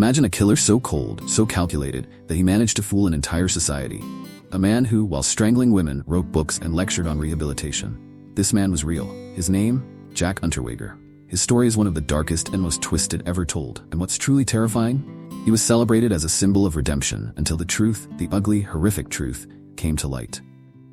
Imagine a killer so cold, so calculated, that he managed to fool an entire society. A man who, while strangling women, wrote books and lectured on rehabilitation. This man was real. His name? Jack Unterweger. His story is one of the darkest and most twisted ever told, and what's truly terrifying? He was celebrated as a symbol of redemption until the truth, the ugly, horrific truth, came to light.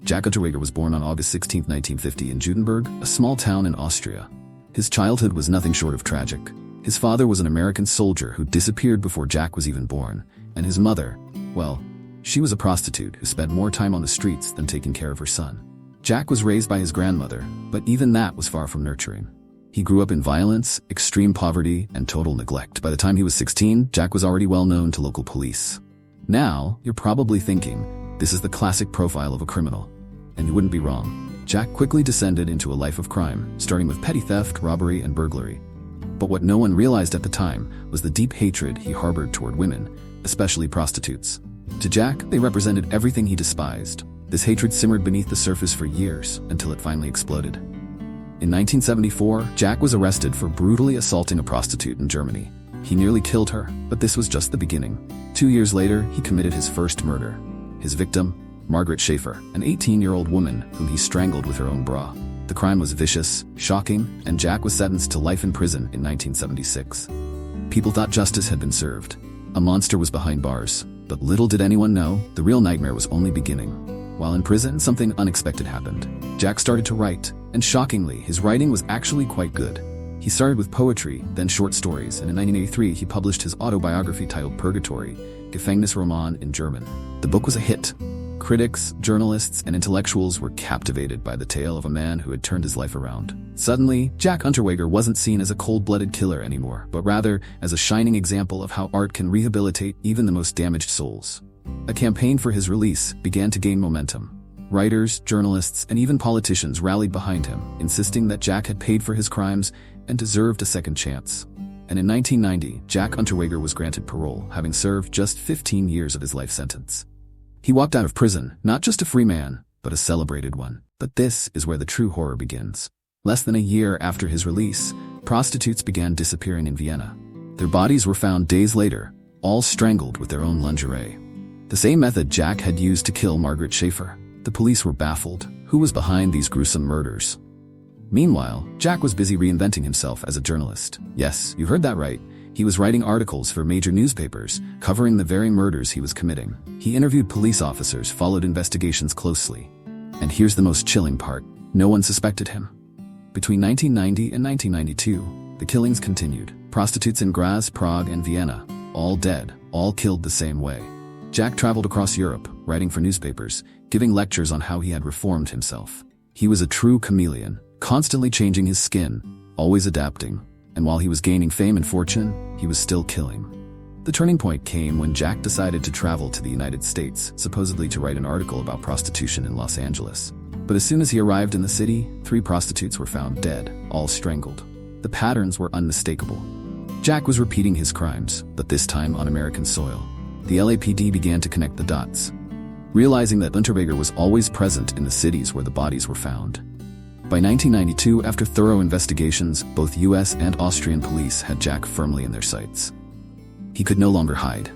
Jack Unterweger was born on August 16, 1950 in Judenburg, a small town in Austria. His childhood was nothing short of tragic. His father was an American soldier who disappeared before Jack was even born, and his mother, well, she was a prostitute who spent more time on the streets than taking care of her son. Jack was raised by his grandmother, but even that was far from nurturing. He grew up in violence, extreme poverty, and total neglect. By the time he was 16, Jack was already well known to local police. Now, you're probably thinking, this is the classic profile of a criminal. And you wouldn't be wrong. Jack quickly descended into a life of crime, starting with petty theft, robbery, and burglary. But what no one realized at the time was the deep hatred he harbored toward women, especially prostitutes. To Jack, they represented everything he despised. This hatred simmered beneath the surface for years, until it finally exploded. In 1974, Jack was arrested for brutally assaulting a prostitute in Germany. He nearly killed her, but this was just the beginning. 2 years later, he committed his first murder. His victim, Margaret Schaefer, an 18-year-old woman whom he strangled with her own bra. The crime was vicious, shocking, and Jack was sentenced to life in prison in 1976. People thought justice had been served. A monster was behind bars, but little did anyone know, the real nightmare was only beginning. While in prison, something unexpected happened. Jack started to write, and shockingly, his writing was actually quite good. He started with poetry, then short stories, and in 1983 he published his autobiography titled Purgatory, Gefängnisroman in German. The book was a hit. Critics, journalists, and intellectuals were captivated by the tale of a man who had turned his life around. Suddenly, Jack Unterweger wasn't seen as a cold-blooded killer anymore, but rather as a shining example of how art can rehabilitate even the most damaged souls. A campaign for his release began to gain momentum. Writers, journalists, and even politicians rallied behind him, insisting that Jack had paid for his crimes and deserved a second chance. And in 1990, Jack Unterweger was granted parole, having served just 15 years of his life sentence. He walked out of prison, not just a free man, but a celebrated one. But this is where the true horror begins. Less than a year after his release, prostitutes began disappearing in Vienna. Their bodies were found days later, all strangled with their own lingerie. The same method Jack had used to kill Margaret Schaefer. The police were baffled. Who was behind these gruesome murders? Meanwhile, Jack was busy reinventing himself as a journalist. Yes, you heard that right. He was writing articles for major newspapers, covering the very murders he was committing. He interviewed police officers, followed investigations closely. And here's the most chilling part. No one suspected him. Between 1990 and 1992, the killings continued. Prostitutes in Graz, Prague, and Vienna, all dead, all killed the same way. Jack traveled across Europe, writing for newspapers, giving lectures on how he had reformed himself. He was a true chameleon, constantly changing his skin, always adapting. And while he was gaining fame and fortune, he was still killing. The turning point came when Jack decided to travel to the United States, supposedly to write an article about prostitution in Los Angeles. But as soon as he arrived in the city, 3 prostitutes were found dead, all strangled. The patterns were unmistakable. Jack was repeating his crimes, but this time on American soil. The LAPD began to connect the dots, realizing that Unterweger was always present in the cities where the bodies were found. By 1992, after thorough investigations, both US and Austrian police had Jack firmly in their sights. He could no longer hide.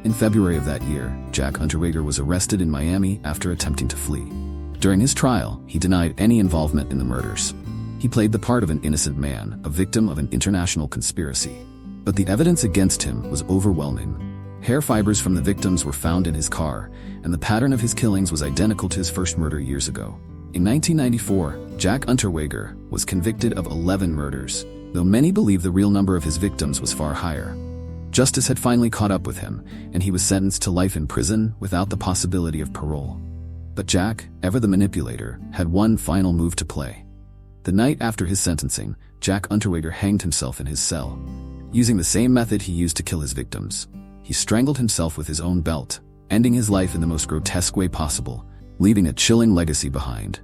In February of that year, Jack Unterweger was arrested in Miami after attempting to flee. During his trial, he denied any involvement in the murders. He played the part of an innocent man, a victim of an international conspiracy. But the evidence against him was overwhelming. Hair fibers from the victims were found in his car, and the pattern of his killings was identical to his first murder years ago. In 1994, Jack Unterweger was convicted of 11 murders, though many believe the real number of his victims was far higher. Justice had finally caught up with him, and he was sentenced to life in prison without the possibility of parole. But Jack, ever the manipulator, had one final move to play. The night after his sentencing, Jack Unterweger hanged himself in his cell. Using the same method he used to kill his victims, he strangled himself with his own belt, ending his life in the most grotesque way possible, leaving a chilling legacy behind.